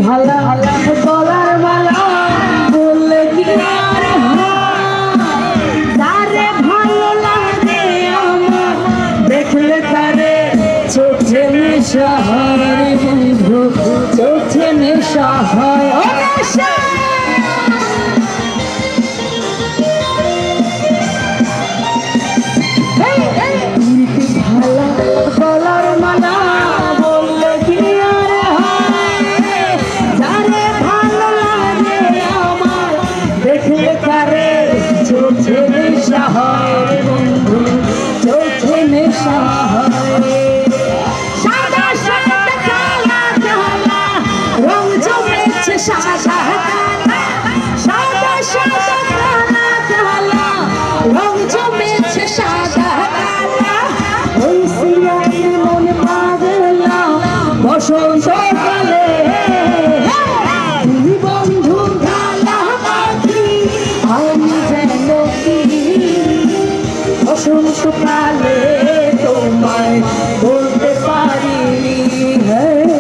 ভালা গলার মালা বললে কি আর তারে ভালো লাগে আমার দেখলে তারে চোখে নেশা হয় বন্ধু চোখে নেশা হয় ও নেশা ভালা গলার মালা বললে কি আর যারে ভালো লাগে আমার দেখলে তারে চোখে নেশা হয় বন্ধু চোখে নেশা হয় সাদা সাদা কালা কালা রং জমেছে সাদা কালা সাদা সাদা কালা কালা রং জমেছে সাদা কালা ওই সিয়ারে মন পাগলা বসন্ত কালে বন্ধু কালা পাখি আমি যেন কি বসন্ত কালে